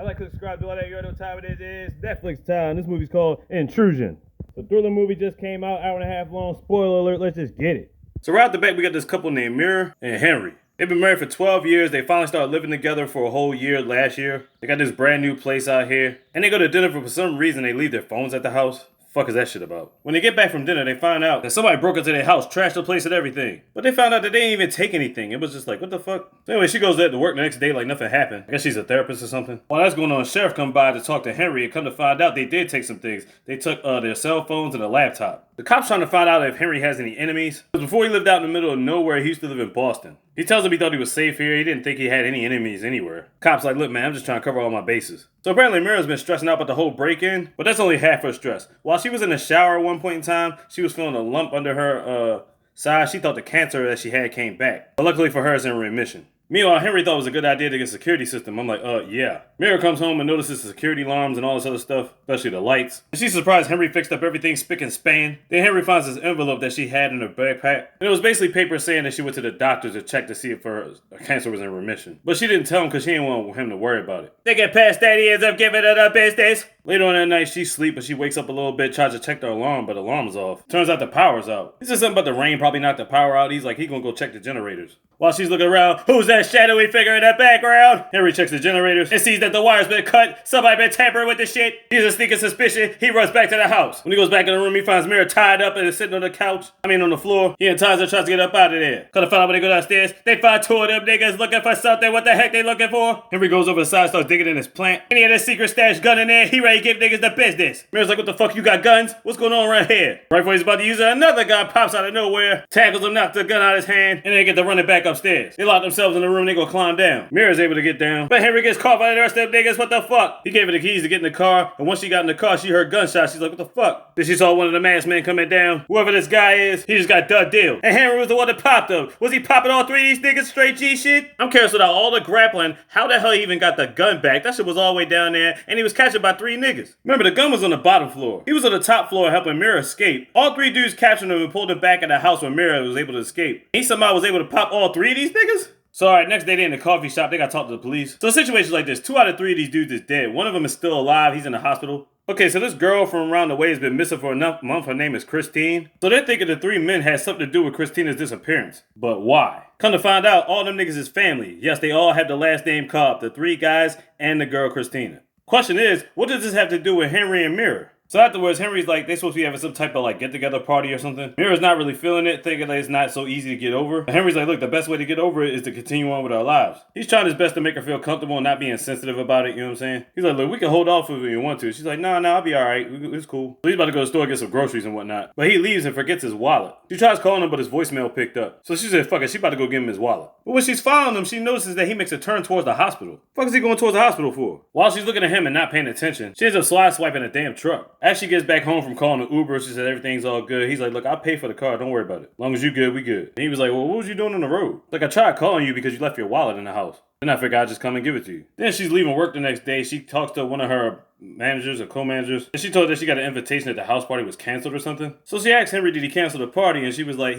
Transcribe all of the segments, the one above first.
I like to subscribe to all that. You already know what time it is. It's Netflix time. This movie's called Intrusion. The thriller movie just came out, hour and a half long. Spoiler alert, let's just get it. So right out the back, we got this couple named Meera and Henry. They've been married for 12 years. They finally started living together for a whole year last year. They got this brand new place out here. And they go to dinner for some reason they leave their phones at the house. Fuck is that shit about? When they get back from dinner, they find out that somebody broke into their house, trashed the place and everything. But they found out that they didn't even take anything. It was just like, what the fuck? So anyway, she goes there to work the next day like nothing happened. I guess she's a therapist or something. While that's going on, the sheriff come by to talk to Henry and come to find out they did take some things. They took their cell phones and a laptop. The cop's trying to find out if Henry has any enemies. Because before he lived out in the middle of nowhere, he used to live in Boston. He tells him he thought he was safe here. He didn't think he had any enemies anywhere. Cop's like, look man, I'm just trying to cover all my bases. So apparently Meera's been stressing out about the whole break-in, but that's only half her stress. While she was in the shower at one point in time, she was feeling a lump under her side. She thought the cancer that she had came back. But luckily for her, it's in remission. Meanwhile, Henry thought it was a good idea to get a security system. I'm like, yeah. Meera comes home and notices the security alarms and all this other stuff, especially the lights. And she's surprised Henry fixed up everything spick and span. Then Henry finds this envelope that she had in her backpack. And it was basically paper saying that she went to the doctor to check to see if her cancer was in remission. But she didn't tell him because she didn't want him to worry about it. They get past that, he ends up giving her the business. Later on that night, she sleeps, but she wakes up a little bit, tries to check the alarm, but the alarm's off. Turns out the power's out. He said something about the rain probably knocked the power out. He's like, he gonna go check the generators. While she's looking around, who's that shadowy figure in the background? Henry checks the generators and sees that the wire's been cut. Somebody been tampering with the shit. He's a sneaking suspicion. He runs back to the house. When he goes back in the room, he finds Meera tied up and is sitting on the couch. On the floor. He unties her, tries to get up out of there. Could've found out when they go downstairs. They find two of them niggas looking for something. What the heck they looking for? Henry goes over the side, starts digging in his plant. And he had a secret stash gun in there. He ready to give niggas the business. Meera's like, what the fuck, you got guns? What's going on right here? Right before he's about to use it, another guy pops out of nowhere, tackles him, knocks the gun out of his hand, and they get to running back upstairs. They lock themselves in the room, they go climb down. Meera's able to get down, but Henry gets caught by the rest of them niggas. What the fuck? He gave her the keys to get in the car, and once she got in the car, she heard gunshots. She's like, what the fuck? Then she saw one of the masked men coming down. Whoever this guy is, he just got done deal. And Henry was the one that popped him. Was he popping all three of these niggas straight G shit? I'm curious without all the grappling, how the hell he even got the gun back? That shit was all the way down there, and he was captured by three niggas. Remember, the gun was on the bottom floor. He was on the top floor helping Meera escape. All three dudes captured him and pulled him back in the house when Meera was able to escape. He somehow was able to pop all three of these niggas? So alright, next day they're in the coffee shop, they gotta talk to the police. So situations like this, 2 out of 3 of these dudes is dead. One of them is still alive, he's in the hospital. Okay, so this girl from around the way has been missing for a month. Her name is Christine. So they're thinking the 3 men had something to do with Christina's disappearance. But why? Come to find out, all them niggas is family. Yes, they all have the last name Cobb, the 3 guys and the girl Christina. Question is, what does this have to do with Henry and Meera? So afterwards, Henry's like, they supposed to be having some type of like get-together party or something. Meera's not really feeling it, thinking that it's not so easy to get over. But Henry's like, look, the best way to get over it is to continue on with our lives. He's trying his best to make her feel comfortable and not being sensitive about it, you know what I'm saying? He's like, look, we can hold off if we want to. She's like, no, I'll be alright, it's cool. So he's about to go to the store and get some groceries and whatnot. But he leaves and forgets his wallet. She tries calling him, but his voicemail picked up. So she said, fuck it, she about to go give him his wallet. But when she's following him, she notices that he makes a turn towards the hospital. Fuck is he going towards the hospital for? While she's looking at him and not paying attention, she ends up slide swiping a damn truck. As she gets back home from calling an Uber, she said everything's all good. He's like, look, I'll pay for the car, don't worry about it. As long as you good, we good. And he was like, well, what was you doing on the road? Like, I tried calling you because you left your wallet in the house. Then I figured I'd just come and give it to you. Then she's leaving work the next day. She talks to one of her managers or co-managers. And she told her that she got an invitation that the house party was canceled or something. So she asked Henry, did he cancel the party? And he was like,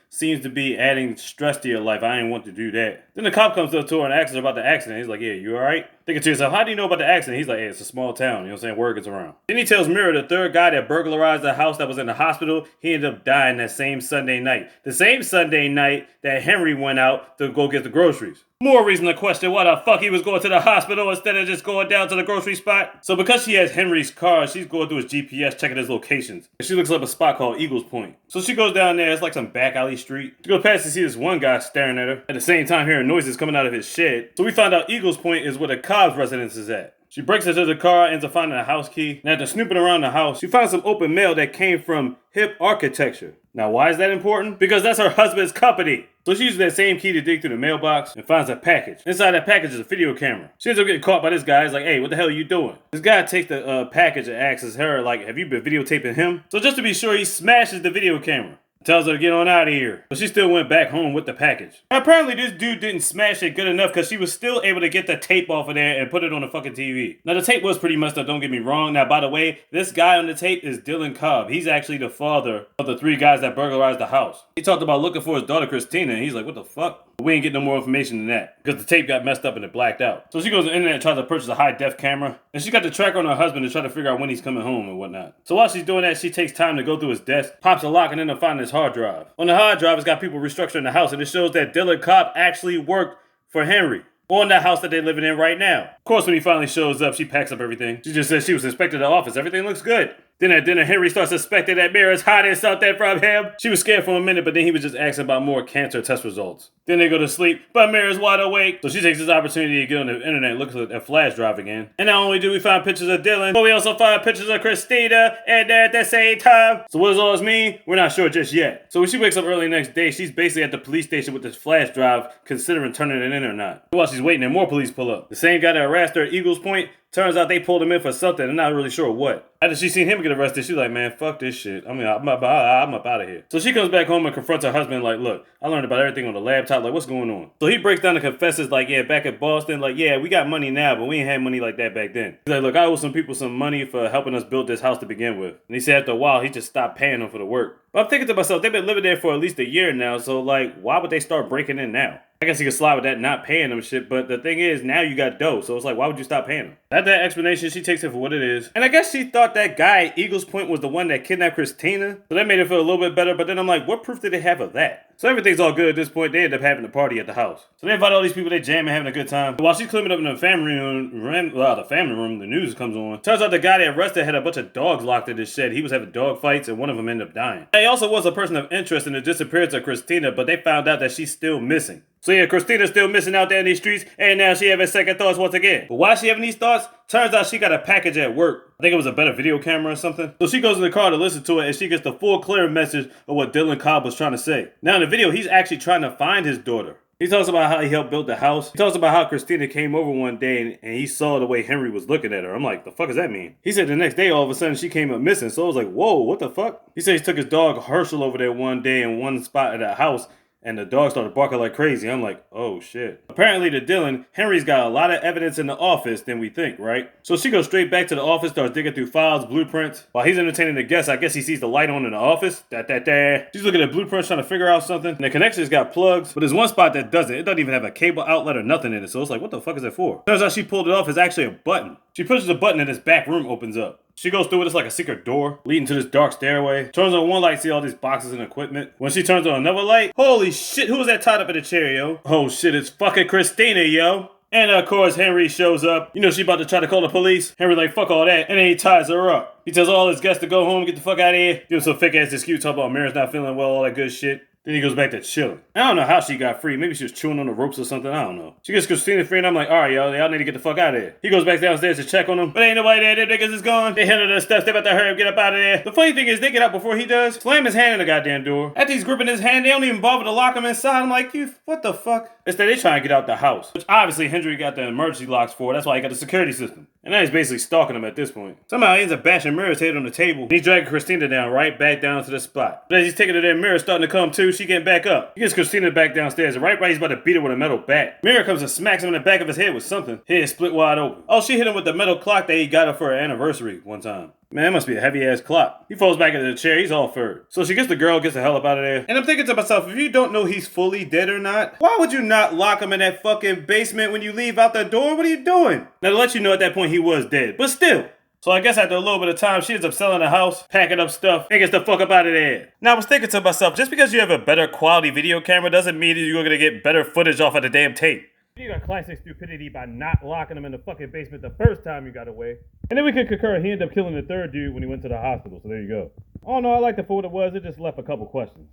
seems to be adding stress to your life. I didn't want to do that. Then the cop comes up to her and asks her about the accident. He's like, yeah, you alright? Thinking to yourself, how do you know about the accident? He's like, hey, it's a small town. You know what I'm saying? Word gets around. Then he tells Meera the 3rd guy that burglarized the house that was in the hospital, he ended up dying that same Sunday night. The same Sunday night that Henry went out to go get the groceries. More reason to question why the fuck he was going to the hospital instead of just going down to the grocery spot. So because she has Henry's car, she's going through his GPS, checking his locations. And she looks up a spot called Eagles Point. So she goes down there, it's like some back alley street. She goes past to see this one guy staring at her. At the same time hearing noises coming out of his shed. So we find out Eagles Point is where the Cobb's residence is at. She breaks into the car, ends up finding a house key. And after snooping around the house, she finds some open mail that came from Hip Architecture. Now, why is that important? Because that's her husband's company. So she uses that same key to dig through the mailbox and finds a package. Inside that package is a video camera. She ends up getting caught by this guy. He's like, hey, what the hell are you doing? This guy takes the package and asks her, like, have you been videotaping him? So just to be sure, he smashes the video camera. Tells her to get on out of here. But she still went back home with the package. Apparently this dude didn't smash it good enough because she was still able to get the tape off of there and put it on the fucking TV. Now the tape was pretty messed up, don't get me wrong. Now by the way, this guy on the tape is Dylan Cobb. He's actually the father of the 3 guys that burglarized the house. He talked about looking for his daughter Christina and he's like, what the fuck? But we ain't getting no more information than that because the tape got messed up and it blacked out. So she goes to the internet and tries to purchase a high def camera and she got the tracker on her husband to try to figure out when he's coming home and whatnot. So while she's doing that, she takes time to go through his desk, pops a lock, and ends up finding his hard drive. On the hard drive, it's got people restructuring the house and it shows that Dylan Cobb actually worked for Henry on that house that they're living in right now. Of course, when he finally shows up, she packs up everything. She just says she was inspecting the office. Everything looks good. Then at dinner, Henry starts suspecting that Meera's hiding something from him. She was scared for a minute, but then he was just asking about more cancer test results. Then they go to sleep, but Meera's wide awake. So she takes this opportunity to get on the internet and looks at a flash drive again. And not only do we find pictures of Dylan, but we also find pictures of Christina and at the same time. So what does all this mean? We're not sure just yet. So when she wakes up early the next day, she's basically at the police station with this flash drive, considering turning it in or not. While she's waiting, and more police pull up. The same guy that harassed her at Eagles Point, turns out they pulled him in for something. I'm not really sure what. After she seen him get arrested, she's like, man, fuck this shit. I'm up out of here. So she comes back home and confronts her husband like, look, I learned about everything on the laptop. Like, what's going on? So he breaks down and confesses like, yeah, back at Boston, like, yeah, we got money now, but we ain't had money like that back then. He's like, look, I owe some people some money for helping us build this house to begin with. And he said after a while, he just stopped paying them for the work. But I'm thinking to myself, they've been living there for at least a year now, so like, why would they start breaking in now? I guess you could slide with that not paying them shit, but the thing is, now you got dough, so it's like, why would you stop paying them? After that explanation, she takes it for what it is. And I guess she thought that guy at Eagles Point was the one that kidnapped Christina, so that made her feel a little bit better, but then I'm like, what proof did they have of that? So everything's all good at this point. They end up having a party at the house. So they invite all these people, they jamming, having a good time. But while she's cleaning up in the family room, the news comes on. Turns out the guy they arrested had a bunch of dogs locked in his shed. He was having dog fights and one of them ended up dying. He also was a person of interest in the disappearance of Christina, but they found out that she's still missing. So yeah, Christina's still missing out there in these streets, and now she having second thoughts once again. But why is she having these thoughts? Turns out she got a package at work. I think it was a better video camera or something. So she goes in the car to listen to it, and she gets the full clear message of what Dylan Cobb was trying to say. Now in the video, he's actually trying to find his daughter. He talks about how he helped build the house. He talks about how Christina came over one day and he saw the way Henry was looking at her. I'm like, the fuck does that mean? He said the next day, all of a sudden, she came up missing. So I was like, whoa, what the fuck? He said he took his dog Herschel over there one day in one spot at the house, and the dog started barking like crazy. I'm like, oh shit. Apparently to Dylan, Henry's got a lot of evidence in the office than we think, right? So she goes straight back to the office, starts digging through files, blueprints. While he's entertaining the guests, I guess he sees the light on in the office. She's looking at blueprints, trying to figure out something. And the connection's got plugs, but there's one spot that doesn't. It doesn't even have a cable outlet or nothing in it. So it's like, what the fuck is that for? Turns out she pulled it off. It's actually a button. She pushes a button and this back room opens up. She goes through it, it's like a secret door leading to this dark stairway. Turns on one light, see all these boxes and equipment. When she turns on another light, holy shit, who was that tied up in a chair, yo? Oh shit, it's fucking Christina, yo. And of course, Henry shows up. You know she about to try to call the police. Henry like, fuck all that. And then he ties her up. He tells all his guests to go home, get the fuck out of here. Give him some fake ass excuse, talk about Meera's not feeling well, all that good shit. Then he goes back to chilling. I don't know how she got free. Maybe she was chewing on the ropes or something. I don't know. She gets Christina free and I'm like, alright, y'all need to get the fuck out of here. He goes back downstairs to check on them. But ain't nobody there. Their niggas is gone. They handle their stuff. They about to hurry up, get up out of there. The funny thing is they get out before he does. Slam his hand in the goddamn door. After he's gripping his hand, they don't even bother to lock him inside. I'm like, you, what the fuck? Instead, they trying to get out the house. Which obviously Henry got the emergency locks for. That's why he got the security system. And now he's basically stalking him at this point. Somehow he ends up bashing Meera's head on the table. And he's dragging Christina down, right back down to the spot. But as he's taking her there, Meera's starting to come too. She getting back up. He gets Christina back downstairs, and right he's about to beat her with a metal bat. Meera comes and smacks him in the back of his head with something. Head split wide open. Oh, she hit him with the metal clock that he got her for her anniversary one time. Man, that must be a heavy-ass clock. He falls back into the chair. He's all furred. So she gets the girl, gets the hell up out of there. And I'm thinking to myself, if you don't know he's fully dead or not, why would you not lock him in that fucking basement when you leave out the door? What are you doing? Now, to let you know at that point, he was dead. But still. So I guess after a little bit of time, she ends up selling the house, packing up stuff, and gets the fuck up out of there. Now, I was thinking to myself, just because you have a better quality video camera doesn't mean that you're going to get better footage off of the damn tape. You got classic stupidity by not locking him in the fucking basement the first time you got away. And then we could concur he ended up killing the third dude when he went to the hospital, so there you go. Oh no, I liked it for what it was, it just left a couple questions.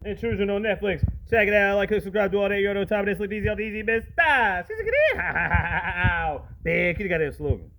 Intrusion on Netflix. Check it out, like, subscribe, do all that, you know, time of this, look easy, all the easy best. Big, you got that slogan.